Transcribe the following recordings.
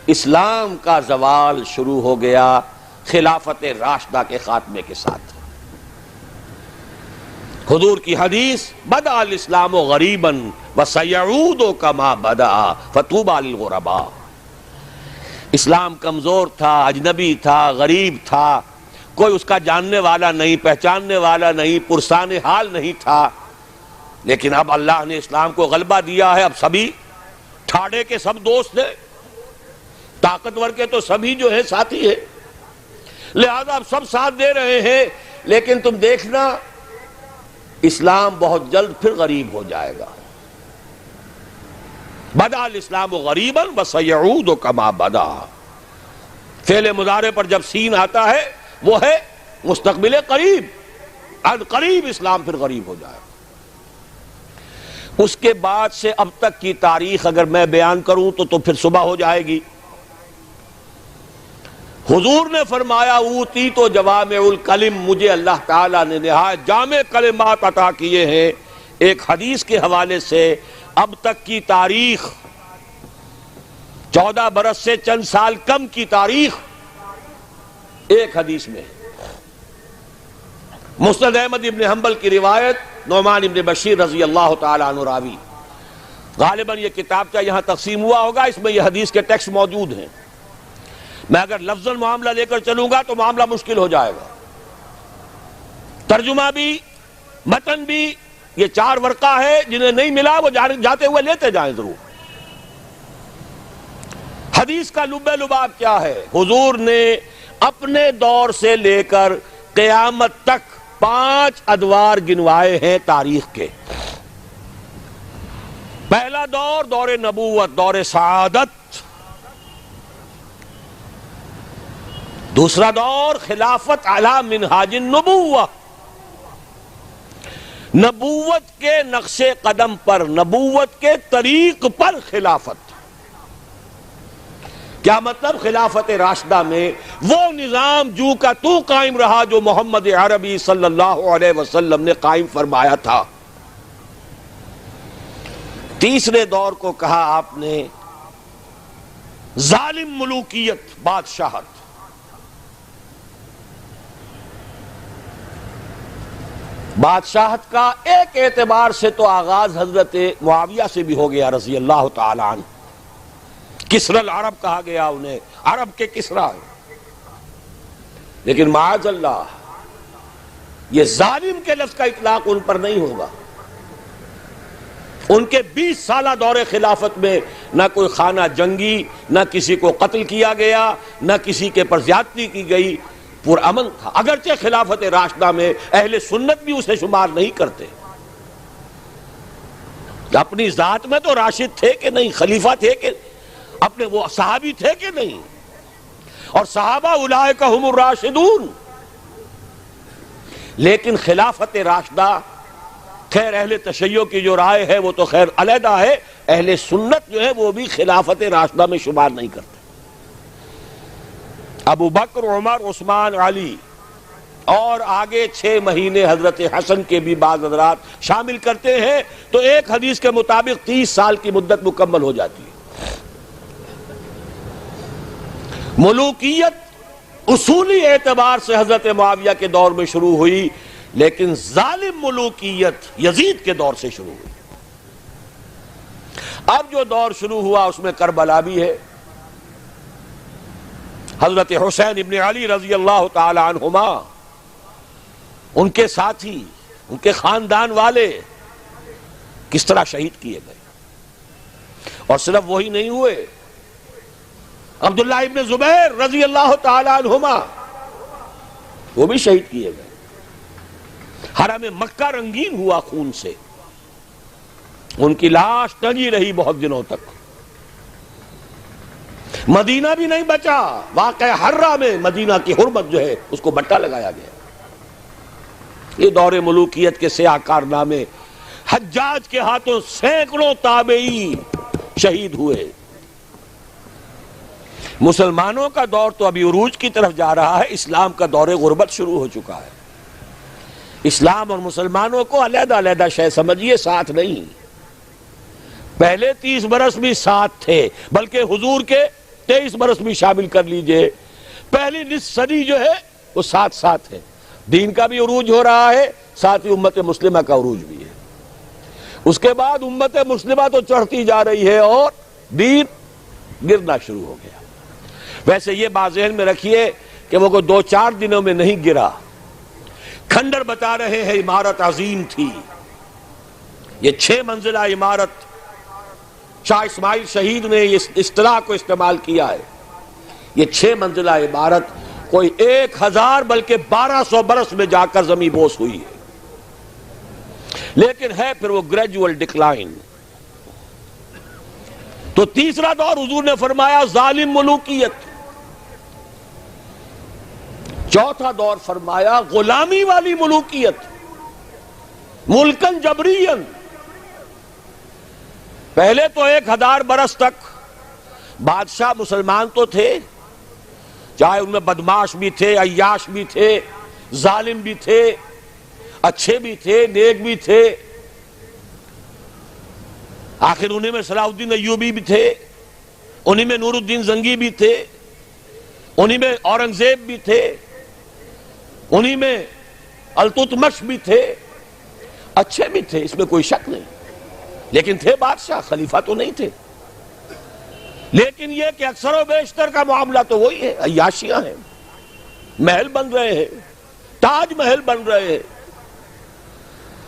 اسلام کا زوال شروع ہو گیا خلافت راشدہ کے خاتمے کے ساتھ۔ حضور کی حدیث بدأ الاسلام غریبا وسیعود کما بدأ فطوبی للغرباء۔ اسلام کمزور تھا، اجنبی تھا، غریب تھا، کوئی اس کا جاننے والا نہیں، پہچاننے والا نہیں، پرسان حال نہیں تھا، لیکن اب اللہ نے اسلام کو غلبہ دیا ہے۔ اب سبھی ٹھاڑے کے سب دوست ہیں، طاقتور کے تو سبھی جو ہے ساتھی ہیں، لہذا اب سب ساتھ دے رہے ہیں۔ لیکن تم دیکھنا اسلام بہت جلد پھر غریب ہو جائے گا۔ بدأ الاسلام غریبا وسیعود کما بدأ، فعل مضارع پر جب سین آتا ہے وہ ہے مستقبل قریب، عن قریب اسلام پھر غریب ہو جائے گا۔ اس کے بعد سے اب تک کی تاریخ اگر میں بیان کروں تو پھر صبح ہو جائے گی۔ حضور نے فرمایا اوتیت جوامع الکلم، مجھے اللہ تعالیٰ نے نہایت جامع کلمات عطا کیے ہیں۔ ایک حدیث کے حوالے سے اب تک کی تاریخ 14 برس سے چند سال کم کی تاریخ ایک حدیث میں۔ مسند احمد ابن حنبل کی روایت، نعمان ابن بشیر رضی اللہ تعالیٰ عنہ راوی۔ غالباً یہ کتابچہ یہاں تقسیم ہوا ہوگا، اس میں یہ حدیث کے ٹیکسٹ موجود ہیں۔ میں اگر لفظاً معاملہ لے کر چلوں گا تو معاملہ مشکل ہو جائے گا، ترجمہ بھی متن بھی۔ یہ 4 ورقہ ہے، جنہیں نہیں ملا وہ جاتے ہوئے لیتے جائیں ضرور۔ حدیث کا لب لباب کیا ہے؟ حضور نے اپنے دور سے لے کر قیامت تک 5 ادوار گنوائے ہیں تاریخ کے۔ پہلا دور دور نبوت، دور سعادت۔ دوسرا دور خلافت علی منہاج النبوہ، نبوت کے نقش قدم پر، نبوت کے طریق پر خلافت۔ کیا مطلب؟ خلافت راشدہ میں وہ نظام جو کا تو قائم رہا جو محمد عربی صلی اللہ علیہ وسلم نے قائم فرمایا تھا۔ تیسرے دور کو کہا آپ نے ظالم ملوکیت، بادشاہت۔ بادشاہت کا ایک اعتبار سے تو آغاز حضرت معاویہ سے بھی ہو گیا رضی اللہ تعالی عنہ۔ کسری العرب کہا گیا انہیں، عرب کے کسریٰ، لیکن معاذ اللہ یہ ظالم کے لفظ کا اطلاق ان پر نہیں ہوگا۔ ان کے 20 سالہ دور خلافت میں نہ کوئی خانہ جنگی، نہ کسی کو قتل کیا گیا، نہ کسی کے پر زیادتی کی گئی، پرامن تھا۔ اگرچہ خلافت راشدہ میں اہل سنت بھی اسے شمار نہیں کرتے، اپنی ذات میں تو راشد تھے کہ نہیں، خلیفہ تھے کہ اپنے وہ صحابی تھے کہ نہیں، اور صحابہ اولئک ہم الراشدون۔ لیکن خلافت راشدہ، خیر اہل تشیع کی جو رائے ہے وہ تو خیر علیحدہ ہے، اہل سنت جو ہے وہ بھی خلافت راشدہ میں شمار نہیں کرتے۔ ابو بکر، عمر، عثمان، علی اور آگے 6 مہینے حضرت حسن کے بھی بعض حضرات شامل کرتے ہیں، تو ایک حدیث کے مطابق 30 سال کی مدت مکمل ہو جاتی ہے۔ ملوکیت اصولی اعتبار سے حضرت معاویہ کے دور میں شروع ہوئی، لیکن ظالم ملوکیت یزید کے دور سے شروع ہوئی۔ اب جو دور شروع ہوا اس میں کربلا بھی ہے۔ حضرت حسین ابن علی رضی اللہ تعالی عنہما، ان کے ساتھی، ان کے خاندان والے کس طرح شہید کیے گئے، اور صرف وہی نہیں ہوئے، عبداللہ ابن زبیر رضی اللہ تعالی عنہما وہ بھی شہید کیے گئے۔ حرم مکہ رنگین ہوا خون سے، ان کی لاش ٹنگی رہی بہت دنوں تک۔ مدینہ بھی نہیں بچا، واقع حرہ میں مدینہ کی حرمت جو ہے اس کو بٹا لگایا گیا۔ یہ دور ملوکیت کے سیاہ کارنامے، حجاج کے ہاتھوں سینکڑوں تابعی شہید ہوئے۔ مسلمانوں کا دور تو ابھی عروج کی طرف جا رہا ہے، اسلام کا دور غربت شروع ہو چکا ہے۔ اسلام اور مسلمانوں کو علیحدہ علیحدہ شے سمجھیے، ساتھ نہیں۔ پہلے 30 برس بھی ساتھ تھے، بلکہ حضور کے 23 برس بھی شامل کر لیجئے، پہلی نصف صدی جو ہے وہ ساتھ ساتھ ہے، دین کا بھی عروج ہو رہا ہے، ساتھ ہی امت مسلمہ کا عروج بھی ہے۔ اس کے بعد امت مسلمہ تو چڑھتی جا رہی ہے اور دین گرنا شروع ہو گیا۔ ویسے یہ بات ذہن میں رکھیے کہ وہ کوئی 2-4 دنوں میں نہیں گرا۔ کھنڈر بتا رہے ہیں عمارت عظیم تھی، یہ 6 منزلہ عمارت، شاہ اسماعیل شہید نے اس اصطلاح کو استعمال کیا ہے۔ یہ 6 منزلہ عمارت کوئی 1000 بلکہ 1200 برس میں جا کر زمین بوس ہوئی ہے، لیکن ہے پھر وہ گریجول ڈکلائن۔ تو تیسرا دور حضور نے فرمایا ظالم ملوکیت، چوتھا دور فرمایا غلامی والی ملوکیت، ملکن جبرین۔ پہلے تو 1000 برس تک بادشاہ مسلمان تو تھے، چاہے ان میں بدماش بھی تھے، عیاش بھی تھے، ظالم بھی تھے، اچھے بھی تھے، نیک بھی تھے، آخر انہیں میں صلاح الدین ایوبی بھی تھے، انہیں میں نور الدین زنگی بھی تھے، انہیں میں اورنگزیب بھی تھے، انہیں میں التتمش بھی تھے، اچھے بھی تھے، اس میں کوئی شک نہیں، لیکن تھے بادشاہ، خلیفہ تو نہیں تھے۔ لیکن یہ کہ اکثر و بیشتر کا معاملہ تو وہی ہے، عیاشیاں ہیں، محل بن رہے ہیں، تاج محل بن رہے ہیں،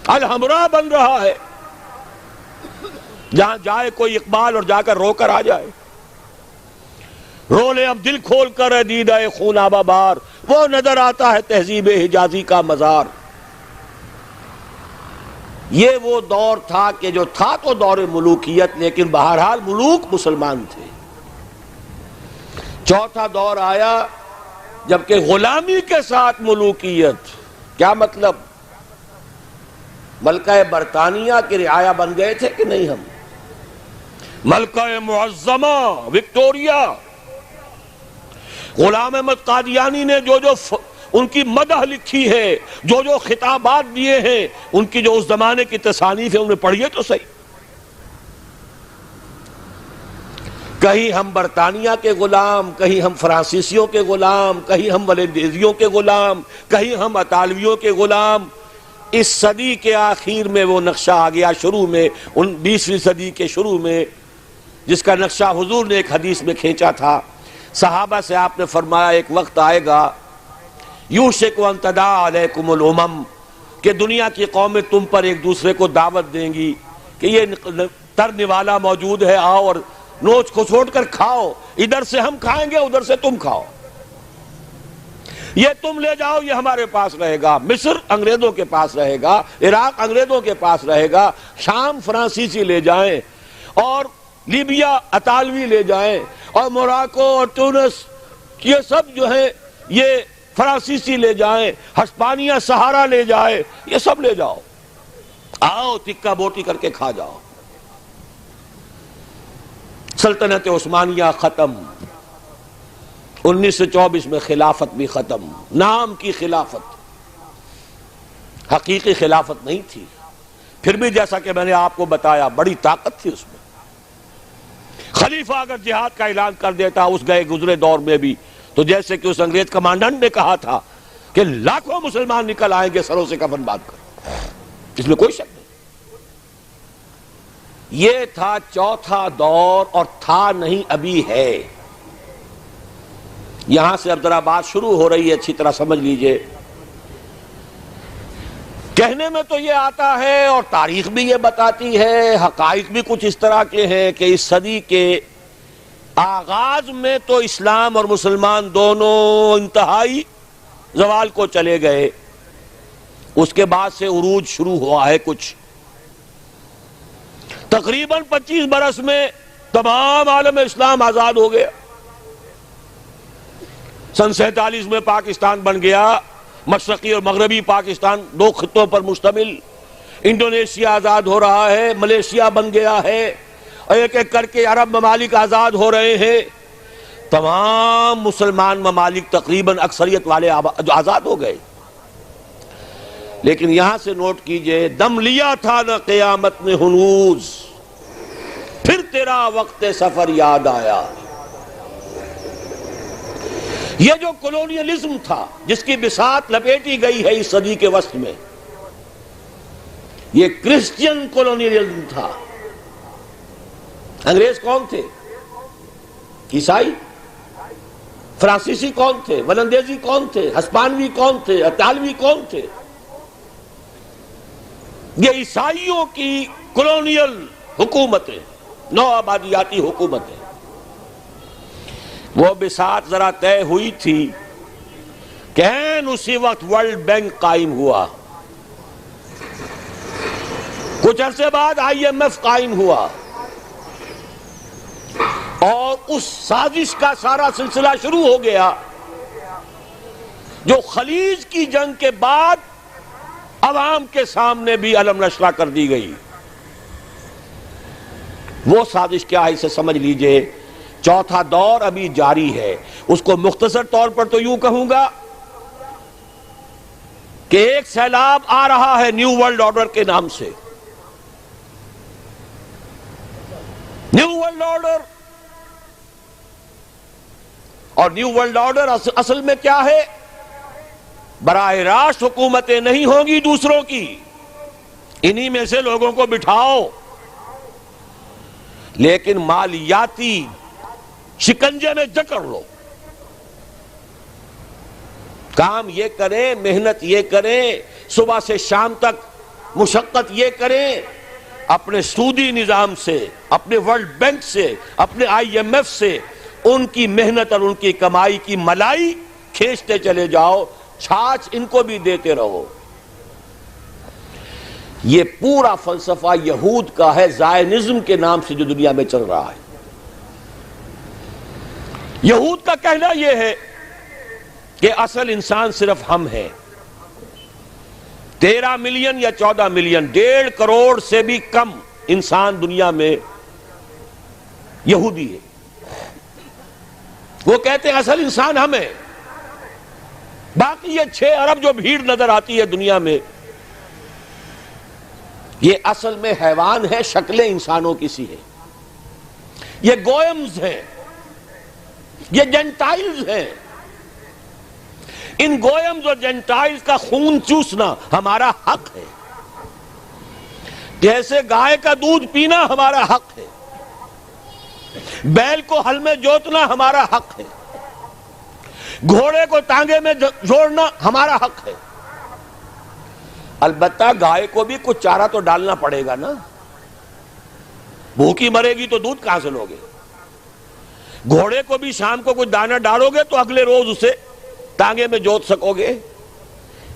الحمرا بن رہا ہے، جہاں جائے کوئی اقبال اور جا کر رو کر آ جائے، رو لے اب دل کھول کر دیدہ خون آبا بار، وہ نظر آتا ہے تہذیب حجازی کا مزار۔ یہ وہ دور تھا کہ جو تھا تو دور ملوکیت، لیکن بہرحال ملوک مسلمان تھے۔ چوتھا دور آیا جبکہ غلامی کے ساتھ ملوکیت۔ کیا مطلب؟ ملکہ برطانیہ کی رعایا بن گئے تھے کہ نہیں ہم؟ ملکہ معظمہ وکٹوریا، غلام احمد قادیانی نے جو ان کی مدح لکھی ہے، جو خطابات دیے ہیں، ان کی جو اس زمانے کی تصانیف ہے انہیں پڑھیے تو صحیح۔ کہیں ہم برطانیہ کے غلام، کہیں ہم فرانسیسیوں کے غلام، کہیں ہم ولندیزیوں کے غلام، کہیں ہم اطالویوں کے غلام۔ اس صدی کے آخر میں وہ نقشہ آ گیا، شروع میں 20ویں صدی کے شروع میں، جس کا نقشہ حضور نے ایک حدیث میں کھینچا تھا۔ صحابہ سے آپ نے فرمایا ایک وقت آئے گا یوشک ان تداعی علیکم الامم، کہ دنیا کی قومیں تم پر ایک دوسرے کو دعوت دیں گی کہ یہ تر نوالا موجود ہے، آؤ اور نوچ کو چھوڑ کر کھاؤ، ادھر سے ہم کھائیں گے ادھر سے تم کھاؤ، یہ تم لے جاؤ یہ ہمارے پاس رہے گا۔ مصر انگریزوں کے پاس رہے گا، عراق انگریزوں کے پاس رہے گا، شام فرانسیسی لے جائیں، اور لیبیا اطالوی لے جائیں، اور موراکو اور تونس یہ سب جو ہیں یہ فرانسیسی لے جائیں، ہسپانیہ سہارا لے جائے، یہ سب لے جاؤ، آؤ ٹکا بوٹی کر کے کھا جاؤ۔ سلطنت عثمانیہ ختم، 1924 میں خلافت بھی ختم، نام کی خلافت، حقیقی خلافت نہیں تھی، پھر بھی جیسا کہ میں نے آپ کو بتایا بڑی طاقت تھی اس میں۔ خلیفہ اگر جہاد کا اعلان کر دیتا اس گئے گزرے دور میں بھی، تو جیسے کہ اس انگریز کمانڈنٹ نے کہا تھا کہ لاکھوں مسلمان نکل آئیں گے سروں سے کفن باندھ کر، اس میں کوئی شک نہیں۔ یہ تھا چوتھا دور، اور تھا نہیں ابھی ہے۔ یہاں سے اب ذرا بات شروع ہو رہی ہے، اچھی طرح سمجھ لیجئے۔ کہنے میں تو یہ آتا ہے اور تاریخ بھی یہ بتاتی ہے، حقائق بھی کچھ اس طرح کے ہیں کہ اس صدی کے آغاز میں تو اسلام اور مسلمان دونوں انتہائی زوال کو چلے گئے، اس کے بعد سے عروج شروع ہوا ہے کچھ۔ تقریباً 25 برس میں تمام عالم اسلام آزاد ہو گیا۔ سن 47 میں پاکستان بن گیا، مشرقی اور مغربی پاکستان 2 خطوں پر مشتمل۔ انڈونیشیا آزاد ہو رہا ہے، ملیشیا بن گیا ہے، ایک ایک کر کے عرب ممالک آزاد ہو رہے ہیں۔ تمام مسلمان ممالک تقریباً اکثریت والے آزاد ہو گئے۔ لیکن یہاں سے نوٹ کیجئے، دم لیا تھا نہ قیامت نے ہنوز، پھر تیرا وقت سفر یاد آیا۔ یہ جو کولونیلزم تھا جس کی بساط لپیٹی گئی ہے اس صدی کے وسط میں، یہ کرسچین کولونیلزم تھا۔ انگریز کون تھے؟ عیسائی۔ فرانسیسی کون تھے؟ ولندیزی کون تھے؟ ہسپانوی کون تھے؟ اطالوی کون تھے؟ یہ عیسائیوں کی کولونیل حکومتیں، نو آبادیاتی حکومتیں، وہ بساط ذرا طے ہوئی تھی کہ اسی وقت ورلڈ بینک قائم ہوا، کچھ عرصے بعد IMF قائم ہوا، اور اس سازش کا سارا سلسلہ شروع ہو گیا جو خلیج کی جنگ کے بعد عوام کے سامنے بھی علم نشرہ کر دی گئی۔ وہ سازش کیا ہے اسے سمجھ لیجئے۔ چوتھا دور ابھی جاری ہے، اس کو مختصر طور پر تو یوں کہوں گا کہ ایک سیلاب آ رہا ہے نیو ورلڈ آرڈر کے نام سے۔ نیو ورلڈ آرڈر، اور نیو ورلڈ آرڈر اصل میں کیا ہے؟ براہ راست حکومتیں نہیں ہوں گی دوسروں کی، انہی میں سے لوگوں کو بٹھاؤ، لیکن مالیاتی شکنجے میں جکڑ لو، کام یہ کریں، محنت یہ کریں، صبح سے شام تک مشقت یہ کریں، اپنے سودی نظام سے، اپنے ورلڈ بینک سے، اپنے IMF سے ان کی محنت اور ان کی کمائی کی ملائی کھینچتے چلے جاؤ، چھاچ ان کو بھی دیتے رہو۔ یہ پورا فلسفہ یہود کا ہے، زائنزم کے نام سے جو دنیا میں چل رہا ہے۔ یہود کا کہنا یہ ہے کہ اصل انسان صرف ہم ہیں۔ 13 ملین یا 14 ملین، 1.5 کروڑ سے بھی کم انسان دنیا میں یہودی ہے۔ وہ کہتے ہیں اصل انسان ہم ہیں، باقی یہ 6 ارب جو بھیڑ نظر آتی ہے دنیا میں، یہ اصل میں حیوان ہے، شکلیں انسانوں کی سی ہیں، یہ گوئمز ہیں، یہ جنٹائلز ہیں۔ ان گوئمز اور جنٹائلز کا خون چوسنا ہمارا حق ہے، جیسے گائے کا دودھ پینا ہمارا حق ہے، بیل کو ہل میں جوتنا ہمارا حق ہے، گھوڑے کو ٹانگے میں جوڑنا ہمارا حق ہے۔ البتہ گائے کو بھی کچھ چارہ تو ڈالنا پڑے گا نا، بھوکی مرے گی تو دودھ کہاں سے لوگے؟ گھوڑے کو بھی شام کو کچھ دانہ ڈالو گے تو اگلے روز اسے ٹانگے میں جوت سکو گے۔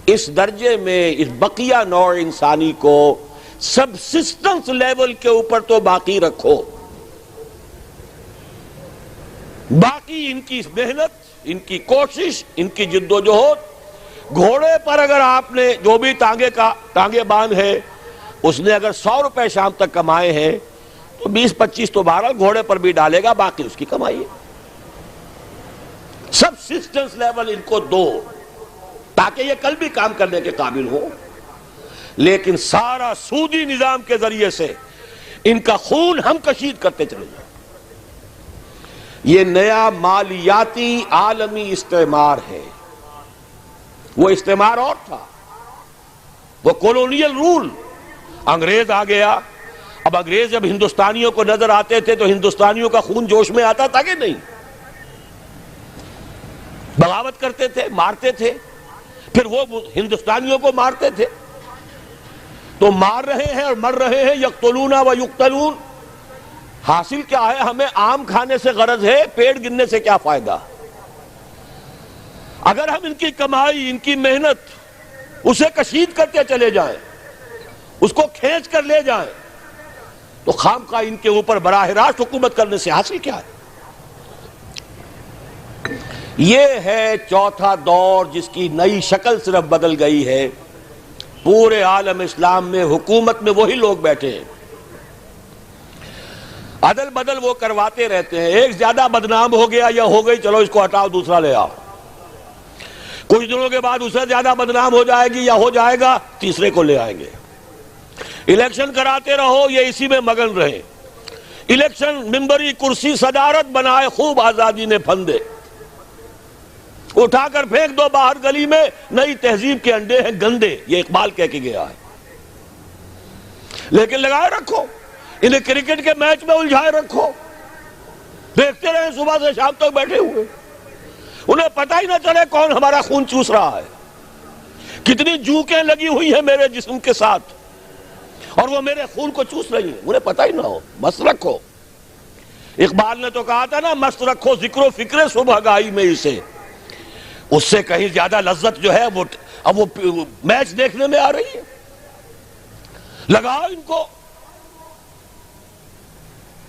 اس درجے میں اس بقیہ نوع انسانی کو سبسسٹنس لیول کے اوپر تو باقی رکھو، باقی ان کی محنت، ان کی کوشش، ان کی جد و جہد، گھوڑے پر اگر آپ نے جو بھی ٹانگے باندھ ہے، اس نے اگر 100 روپے شام تک کمائے ہیں تو 20-25 تو بہرحال گھوڑے پر بھی ڈالے گا، باقی اس کی کمائی ہے۔ سبسسٹنس لیول ان کو دو تاکہ یہ کل بھی کام کرنے کے قابل ہو، لیکن سارا سودی نظام کے ذریعے سے ان کا خون ہم کشید کرتے چلے جائیں۔ یہ نیا مالیاتی عالمی استعمار ہے، وہ استعمار اور تھا، وہ کولونیل رول۔ انگریز آ گیا، اب انگریز جب ہندوستانیوں کو نظر آتے تھے تو ہندوستانیوں کا خون جوش میں آتا تھا کہ نہیں؟ بغاوت کرتے تھے، مارتے تھے، پھر وہ ہندوستانیوں کو مارتے تھے۔ تو مار رہے ہیں اور مر رہے ہیں، یقتلون و یقتلون، حاصل کیا ہے؟ ہمیں آم کھانے سے غرض ہے، پیڑ گننے سے کیا فائدہ؟ اگر ہم ان کی کمائی، ان کی محنت اسے کشید کرتے چلے جائیں، اس کو کھینچ کر لے جائیں، تو خام خواہ ان کے اوپر براہ راست حکومت کرنے سے حاصل کیا ہے؟ یہ ہے چوتھا دور جس کی نئی شکل صرف بدل گئی ہے۔ پورے عالم اسلام میں حکومت میں وہی لوگ بیٹھے ہیں، عدل بدل وہ کرواتے رہتے ہیں۔ ایک زیادہ بدنام ہو گیا یا ہو گئی، چلو اس کو ہٹاؤ، دوسرا لے آؤ۔ کچھ دنوں کے بعد اسے زیادہ بدنام ہو جائے گی یا ہو جائے گا، تیسرے کو لے آئیں گے۔ الیکشن کراتے رہو، یہ اسی میں مگن رہے۔ الیکشن، ممبری، کرسی، صدارت بنائے، خوب آزادی نے پھندے۔ اٹھا کر پھینک دو باہر گلی میں، نئی تہذیب کے انڈے ہیں گندے، یہ اقبال کہہ کے گیا ہے۔ لیکن لگائے رکھو، انہیں کرکٹ کے میچ میں الجھائے رکھو، دیکھتے رہے صبح سے شام تک بیٹھے ہوئے، انہیں پتہ ہی نہ چلے کون ہمارا خون چوس رہا ہے، کتنی جوکیں لگی ہوئی ہیں میرے جسم کے ساتھ اور وہ میرے خون کو چوس رہی ہیں، انہیں پتہ ہی نہ ہو۔ مست رکھو، اقبال نے تو کہا تھا نا، مست رکھو ذکر و فکر صبح گائی میں اسے، اس سے کہیں زیادہ لذت جو ہے وہ اب وہ میچ دیکھنے میں آ رہی ہے۔ لگاؤ ان کو،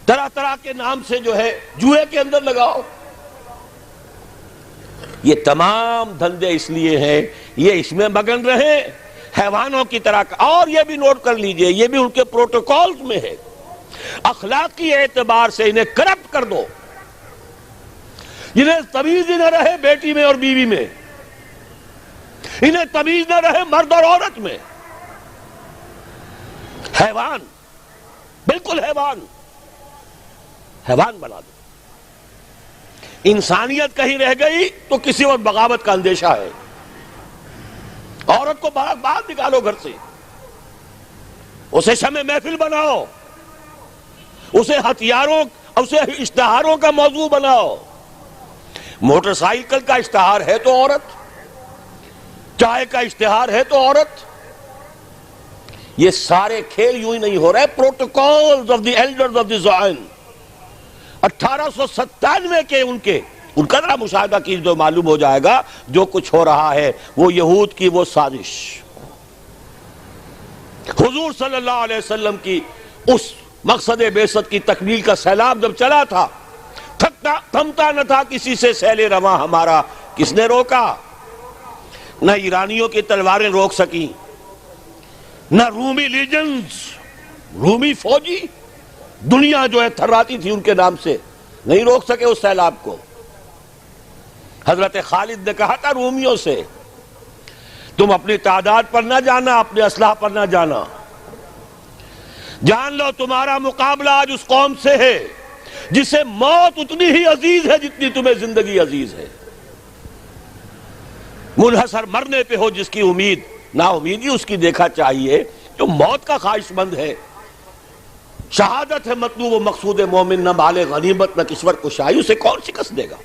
طرح طرح کے نام سے جو ہے جوئے کے اندر لگاؤ۔ یہ تمام دھندے اس لیے ہیں، یہ اس میں مگن رہے حیوانوں کی طرح۔ اور یہ بھی نوٹ کر لیجئے، یہ بھی ان کے پروٹوکولز میں ہے، اخلاقی اعتبار سے انہیں کرپٹ کر دو، انہیں تمیز ہی نہ رہے بیٹی میں اور بیوی میں، انہیں تمیز نہ رہے مرد اور عورت میں، حیوان، بالکل حیوان بنا دو۔ انسانیت کہیں رہ گئی تو کسی اور بغاوت کا اندیشہ ہے۔ عورت کو باہر نکالو گھر سے، اسے شمع محفل بناؤ، اسے ہتھیاروں، اسے اشتہاروں کا موضوع بناؤ۔ موٹر سائیکل کا اشتہار ہے تو عورت، چائے کا اشتہار ہے تو عورت۔ یہ سارے کھیل یوں ہی نہیں ہو رہے، protocols of the elders of the Zion 1897 کے ان کا ذرا مشاہدہ کیجئے تو معلوم ہو جائے گا جو کچھ ہو رہا ہے وہ یہود کی وہ سازش۔ حضور صلی اللہ علیہ وسلم کی اس مقصد بعثت کی تکمیل کا سیلاب جب چلا تھا، تھمتا نہ تھا کسی سے سیل رواں ہمارا، کس نے روکا؟ نہ ایرانیوں کی تلواریں روک سکیں، نہ رومی لیجنز، رومی فوجی، دنیا جو ہے تھراتی تھی ان کے نام سے، نہیں روک سکے اس سیلاب کو۔ حضرت خالد نے کہا تھا رومیوں سے، تم اپنی تعداد پر نہ جانا، اپنے اسلحہ پر نہ جانا، جان لو تمہارا مقابلہ آج اس قوم سے ہے جسے موت اتنی ہی عزیز ہے جتنی تمہیں زندگی عزیز ہے۔ منحصر مرنے پہ ہو جس کی امید، نا امیدی اس کی دیکھا چاہیے جو موت کا خواہش مند ہے۔ شہادت ہے مطلوب و مقصود مومن، نہ مال غنیمت نہ کشور کشائی، اسے کون شکست دے گا؟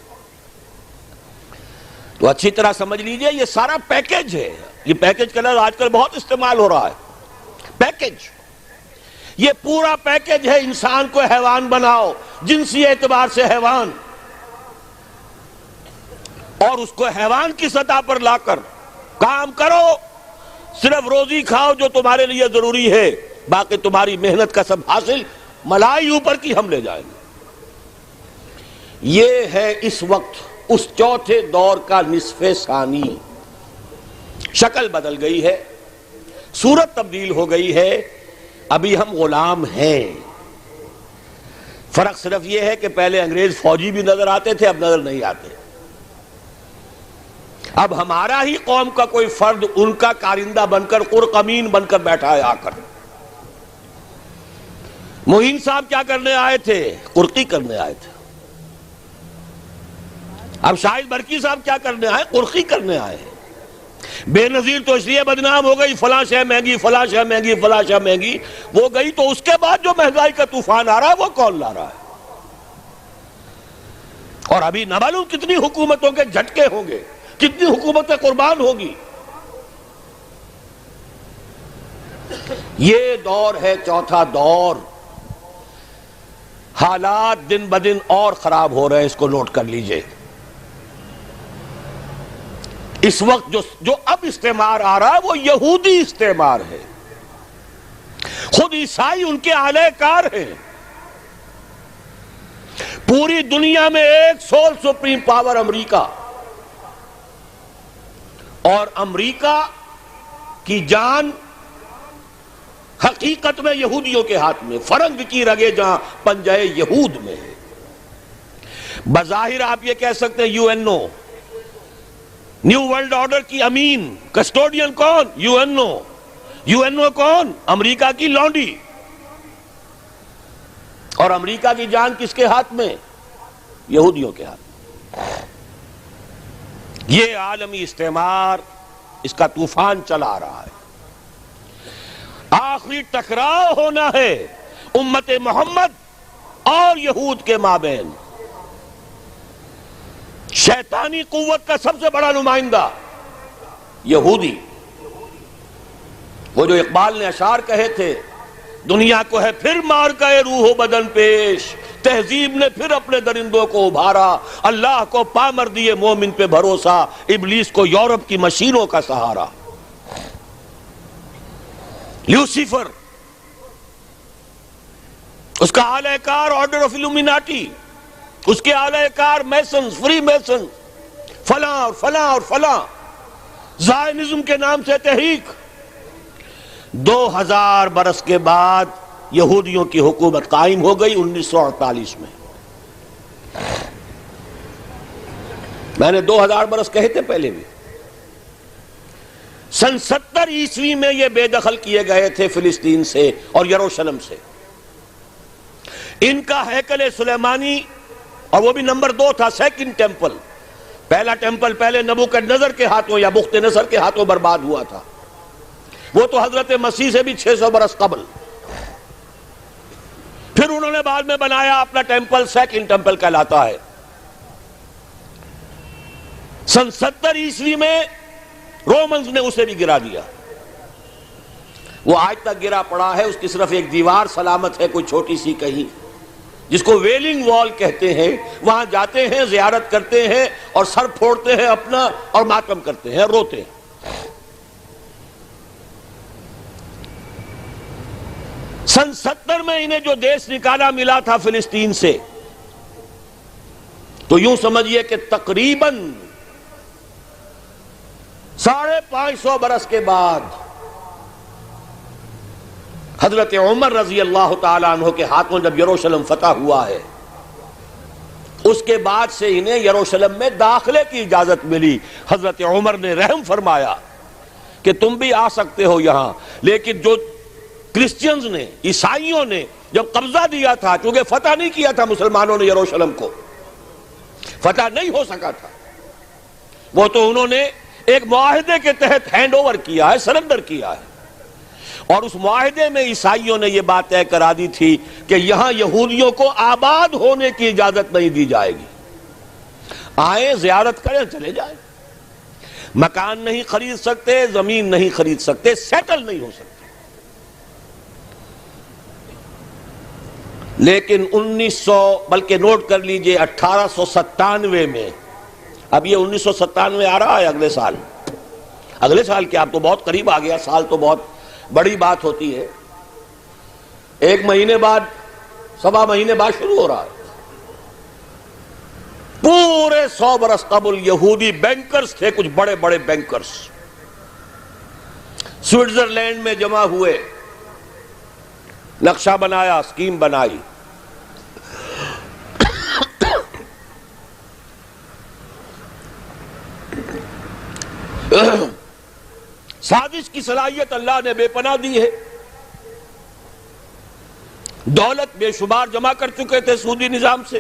تو اچھی طرح سمجھ لیجئے یہ سارا پیکج ہے۔ یہ پیکج کا لفظ آج کل بہت استعمال ہو رہا ہے، پیکج۔ یہ پورا پیکج ہے، انسان کو حیوان بناؤ، جنسی اعتبار سے حیوان، اور اس کو حیوان کی سطح پر لا کر کام کرو، صرف روزی کھاؤ جو تمہارے لیے ضروری ہے، باقی تمہاری محنت کا سب حاصل ملائی اوپر کی ہم لے جائیں گے۔ یہ ہے اس وقت اس چوتھے دور کا نصف ثانی۔ شکل بدل گئی ہے، صورت تبدیل ہو گئی ہے، ابھی ہم غلام ہیں۔ فرق صرف یہ ہے کہ پہلے انگریز فوجی بھی نظر آتے تھے، اب نظر نہیں آتے۔ اب ہمارا ہی قوم کا کوئی فرد ان کا کارندہ بن کر، قرقمین بن کر بیٹھا ہے آ کر۔ معین صاحب کیا کرنے آئے تھے؟ قرقی کرنے آئے تھے۔ اب شاہد برکی صاحب کیا کرنے آئے؟ قرقی کرنے آئے ہیں۔ بے نظیر تو اس لیے بدنام ہو گئی، فلاں شے مہنگی، فلاں شے مہنگی، فلاں شے مہنگی، وہ گئی تو اس کے بعد جو مہنگائی کا طوفان آ رہا ہے وہ کون لا رہا ہے؟ اور ابھی نہ معلوم کتنی حکومتوں کے جھٹکے ہوں گے، کتنی حکومتیں قربان ہوگی۔ یہ دور ہے چوتھا دور، حالات دن بدن اور خراب ہو رہے ہیں، اس کو نوٹ کر لیجئے۔ اس وقت جو اب استعمار آ رہا ہے وہ یہودی استعمار ہے، خود عیسائی ان کے اعلی کار ہیں۔ پوری دنیا میں ایک سول سپریم پاور امریکہ، اور امریکہ کی جان حقیقت میں یہودیوں کے ہاتھ میں، فرنگ کی رگے جہاں پنجہ یہود میں ہے۔ بظاہر آپ یہ کہہ سکتے ہیں U N O, new world order کی امین، کسٹوڈین کون؟ U N O. U N O کون؟ امریکہ کی لونڈی۔ اور امریکہ کی جان کس کے ہاتھ میں؟ یہودیوں کے ہاتھ میں۔ یہ عالمی استعمار، اس کا طوفان چلا رہا ہے. آخری ٹکراؤ ہونا ہے امت محمد اور یہود کے مابین. شیطانی قوت کا سب سے بڑا نمائندہ یہودی، وہ جو اقبال نے اشعار کہے تھے، دنیا کو ہے پھر مار کا روح و بدن پیش، تہذیب نے پھر اپنے درندوں کو ابھارا، اللہ کو پامر دیے مومن پہ بھروسہ، ابلیس کو یورپ کی مشینوں کا سہارا. لیوسیفر، اس کا اعلی کار آرڈر آف الومیناٹی، اس کے اعلی کار میسنز، فری میسنز، فلاں اور فلاں اور فلاں، زائنزم کے نام سے تحریک. 2000 برس کے بعد یہودیوں کی حکومت قائم ہو گئی 1948 میں. میں نے 2000 برس کہے تھے پہلے بھی. سن 70 عیسوی میں یہ بے دخل کیے گئے تھے فلسطین سے اور یروشلم سے. ان کا ہیکل سلیمانی، اور وہ بھی نمبر 2 تھا، سیکنڈ ٹیمپل. پہلا ٹیمپل پہلے نبوکدنضر کے ہاتھوں یا بخت نصر کے ہاتھوں برباد ہوا تھا، وہ تو حضرت مسیح سے بھی 600 برس قبل. پھر انہوں نے بعد میں بنایا اپنا ٹیمپل، سیکنڈ ٹیمپل کہلاتا ہے. سن 70 عیسوی میں رومنز نے اسے بھی گرا دیا. وہ آج تک گرا پڑا ہے، اس کی صرف ایک دیوار سلامت ہے، کوئی چھوٹی سی کہیں، جس کو ویلنگ وال کہتے ہیں. وہاں جاتے ہیں، زیارت کرتے ہیں اور سر پھوڑتے ہیں اپنا اور ماتم کرتے ہیں، روتے ہیں. سن 70 میں انہیں جو دیش نکالا ملا تھا فلسطین سے، تو یوں سمجھیے کہ تقریباً 550 برس کے بعد حضرت عمر رضی اللہ تعالیٰ عنہ کے ہاتھوں جب یروشلم فتح ہوا ہے، اس کے بعد سے انہیں یروشلم میں داخلے کی اجازت ملی. حضرت عمر نے رحم فرمایا کہ تم بھی آ سکتے ہو یہاں، لیکن جو کرسچنز نے، عیسائیوں نے جب قبضہ دیا تھا، چونکہ فتح نہیں کیا تھا مسلمانوں نے یروشلم کو، فتح نہیں ہو سکا تھا، وہ تو انہوں نے ایک معاہدے کے تحت ہینڈ اوور کیا ہے، سرنڈر کیا ہے. اور اس معاہدے میں عیسائیوں نے یہ بات طے کرا دی تھی کہ یہاں یہودیوں کو آباد ہونے کی اجازت نہیں دی جائے گی. آئیں، زیارت کریں، چلے جائیں. مکان نہیں خرید سکتے، زمین نہیں خرید سکتے، سیٹل نہیں ہو سکتے. لیکن 1900، بلکہ نوٹ کر لیجئے 1897 میں، اب یہ 1997 آ رہا ہے اگلے سال کیا، اب تو بہت قریب آ گیا، سال تو بہت بڑی بات ہوتی ہے. 1 مہینے بعد، 1.25 مہینے بعد شروع ہو رہا ہے. پورے 100 برس قبل یہودی بینکرز تھے، کچھ بڑے بڑے بینکرز، سوئٹزرلینڈ میں جمع ہوئے، نقشہ بنایا، اسکیم بنائی. سازش کی صلاحیت اللہ نے بے پناہ دی ہے. دولت بے شمار جمع کر چکے تھے سودی نظام سے.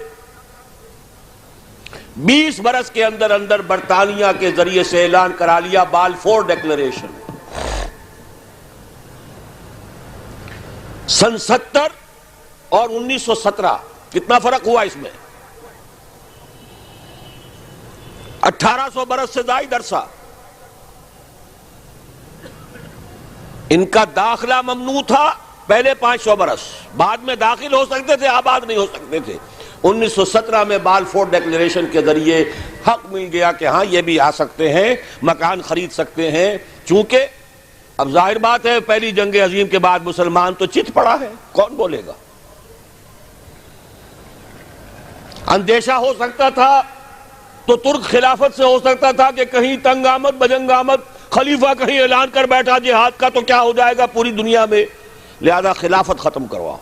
20 برس کے اندر اندر برطانیہ کے ذریعے سے اعلان کرا لیا بالفور ڈیکلریشن. سن 70 اور 1917 کتنا فرق ہوا اس میں؟ 1800 برس سے زائد عرصہ. ان کا داخلہ ممنوع تھا پہلے 500 برس، بعد میں داخل ہو سکتے تھے، آباد نہیں ہو سکتے تھے. 1917 میں بالفور ڈیکلریشن کے ذریعے حق مل گیا کہ ہاں یہ بھی آ سکتے ہیں، مکان خرید سکتے ہیں. چونکہ اب ظاہر بات ہے پہلی جنگ عظیم کے بعد مسلمان تو چت پڑا ہے، کون بولے گا. اندیشہ ہو سکتا تھا تو ترک خلافت سے ہو سکتا تھا کہ کہیں تنگ آمد بجنگ آمد خلیفہ کہیں اعلان کر بیٹھا جہاد کا تو کیا ہو جائے گا پوری دنیا میں، لہذا خلافت ختم کرواؤ.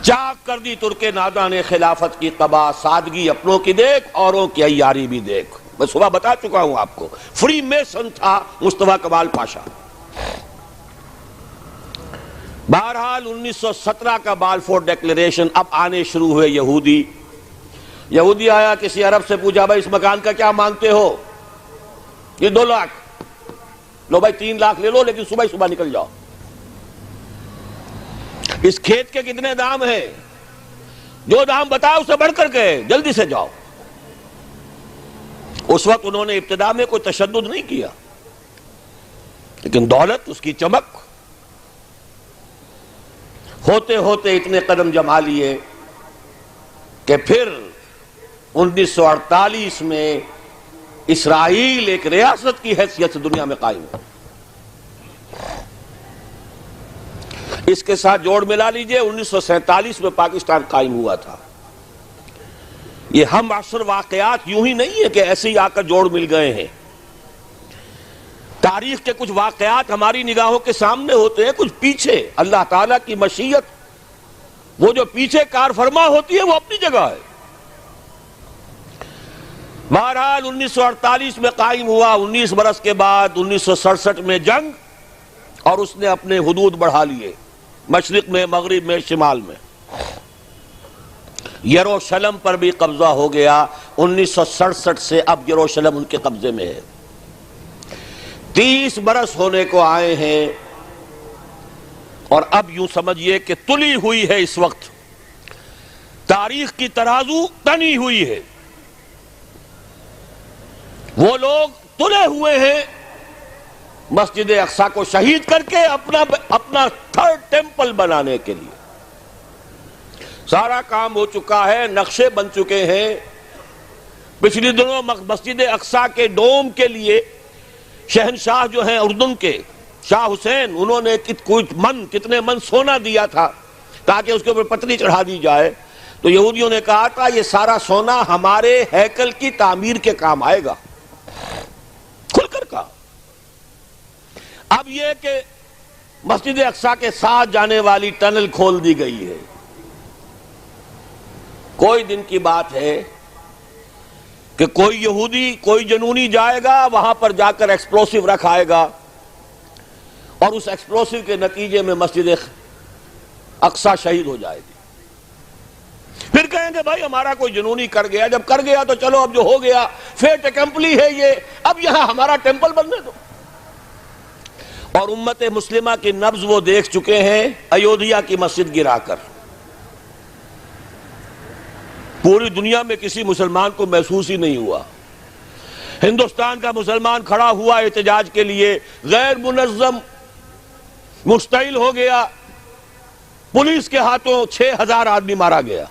چاک کر دی ترک ناداں نے خلافت کی قبا، سادگی اپنوں کی دیکھ، اوروں کی عیاری بھی دیکھ. میں صبح بتا چکا ہوں آپ کو، فری میسن تھا مصطفیٰ کمال پاشا. بہرحال 1917 کا بالفور ڈیکلریشن، اب آنے شروع ہوئے یہودی. یہودی آیا, کسی عرب سے پوچھا بھائی اس مکان کا کیا مانگتے ہو؟ یہ 2 لاکھ. لو بھائی 3 لاکھ لے لو, لیکن صبح ہی صبح نکل جاؤ. اس کھیت کے کتنے دام ہیں؟ جو دام بتایا اسے بڑھ کر کے, جلدی سے جاؤ. اس وقت انہوں نے ابتدا میں کوئی تشدد نہیں کیا, لیکن دولت, اس کی چمک, ہوتے ہوتے اتنے قدم جما لیے کہ پھر 1948 میں اسرائیل ایک ریاست کی حیثیت سے دنیا میں قائم ہے. اس کے ساتھ جوڑ ملا لیجئے 1947 میں پاکستان قائم ہوا تھا. یہ ہم عصر واقعات یوں ہی نہیں ہے کہ ایسے ہی آ کر جوڑ مل گئے ہیں. تاریخ کے کچھ واقعات ہماری نگاہوں کے سامنے ہوتے ہیں, کچھ پیچھے اللہ تعالیٰ کی مشیت, وہ جو پیچھے کار فرما ہوتی ہے وہ اپنی جگہ ہے. بہرحال 1948 میں قائم ہوا. 19 برس کے بعد 1967 میں جنگ, اور اس نے اپنے حدود بڑھا لیے, مشرق میں, مغرب میں, شمال میں. یروشلم پر بھی قبضہ ہو گیا. 1967 سے اب یروشلم ان کے قبضے میں ہے. 30 برس ہونے کو آئے ہیں, اور اب یوں سمجھیے کہ تلی ہوئی ہے اس وقت, تاریخ کی ترازو تنی ہوئی ہے. وہ لوگ تلے ہوئے ہیں مسجد اقصی کو شہید کر کے اپنا 3rd ٹیمپل بنانے کے لیے. سارا کام ہو چکا ہے, نقشے بن چکے ہیں. پچھلے دنوں مسجد اقصی کے ڈوم کے لیے شہنشاہ جو ہیں اردن کے, شاہ حسین, انہوں نے کتنے من سونا دیا تھا تاکہ اس کے اوپر پتری چڑھا دی جائے. تو یہودیوں نے کہا تھا یہ سارا سونا ہمارے ہیکل کی تعمیر کے کام آئے گا. کھل کر کہا. اب یہ کہ مسجد اقصی کے ساتھ جانے والی ٹنل کھول دی گئی ہے. کوئی دن کی بات ہے کہ کوئی یہودی, کوئی جنونی جائے گا, وہاں پر جا کر ایکسپلوسیو رکھ آئے گا, اور اس ایکسپلوسیو کے نتیجے میں مسجد اقصی شہید ہو جائے گی. پھر کہیں گے بھائی ہمارا کوئی جنونی کر گیا, جب کر گیا تو چلو اب جو ہو گیا فیٹ اکمپلی ہے یہ, اب یہاں ہمارا ٹیمپل بننے دو. اور امت مسلمہ کی نبض وہ دیکھ چکے ہیں ایودھیا کی مسجد گرا کر. پوری دنیا میں کسی مسلمان کو محسوس ہی نہیں ہوا. ہندوستان کا مسلمان کھڑا ہوا احتجاج کے لیے, غیر منظم مشتعل ہو گیا, پولیس کے ہاتھوں 6000 آدمی مارا گیا.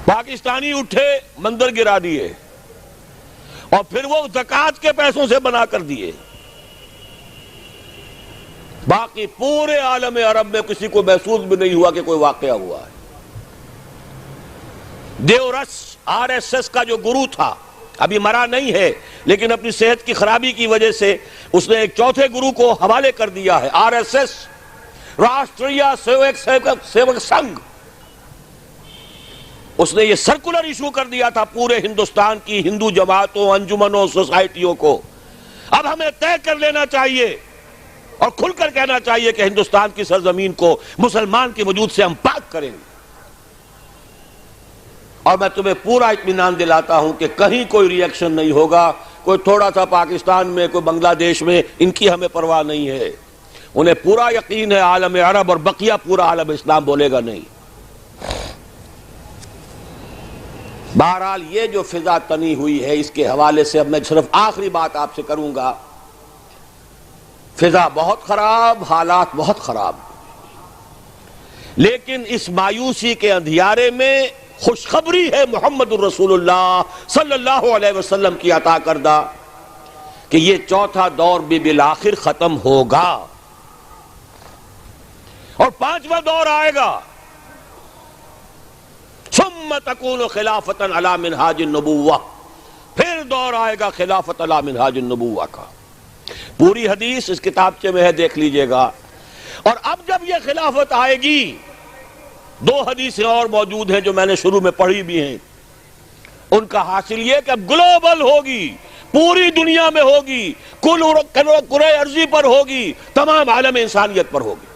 پاکستانی اٹھے, مندر گرا دیے, اور پھر وہ زکوٰۃ کے پیسوں سے بنا کر دیے. باقی پورے عالم عرب میں کسی کو محسوس بھی نہیں ہوا کہ کوئی واقعہ ہوا ہے. دیورس RSS کا جو گرو تھا, ابھی مرا نہیں ہے لیکن اپنی صحت کی خرابی کی وجہ سے اس نے ایک چوتھے گرو کو حوالے کر دیا ہے, RSS, راشٹریہ سیوک سنگھ. اس نے یہ سرکولر ایشو کر دیا تھا پورے ہندوستان کی ہندو جماعتوں, انجمنوں, سوسائٹیوں کو. اب ہمیں طے کر لینا چاہیے اور کھل کر کہنا چاہیے کہ ہندوستان کی سرزمین کو مسلمان کے وجود سے ہم پاک کریں گے. اور میں تمہیں پورا اطمینان دلاتا ہوں کہ کہیں کوئی ری ایکشن نہیں ہوگا. کوئی تھوڑا سا پاکستان میں, کوئی بنگلہ دیش میں, ان کی ہمیں پرواہ نہیں ہے. انہیں پورا یقین ہے عالم عرب اور بقیہ پورا عالم اسلام بولے گا نہیں. بہرحال یہ جو فضا تنی ہوئی ہے, اس کے حوالے سے اب میں صرف آخری بات آپ سے کروں گا. فضا بہت خراب, حالات بہت خراب, لیکن اس مایوسی کے اندھیارے میں خوشخبری ہے محمد الرسول اللہ صلی اللہ علیہ وسلم کی عطا کردہ کہ یہ چوتھا دور بھی بالآخر ختم ہوگا اور 5واں دور آئے گا. ثم تکون خلافتا علی منہاج النبوہ, پھر دور آئے گا خلافت علی منہاج النبوہ کا. پوری حدیث اس کتابچے میں ہے, دیکھ لیجئے گا. اور اب جب یہ خلافت آئے گی, 2 حدیثیں اور موجود ہیں جو میں نے شروع میں پڑھی بھی ہیں. ان کا حاصل یہ کہ اب گلوبل ہوگی, پوری دنیا میں ہوگی, کل کرۂ ارضی پر ہوگی, تمام عالم انسانیت پر ہوگی.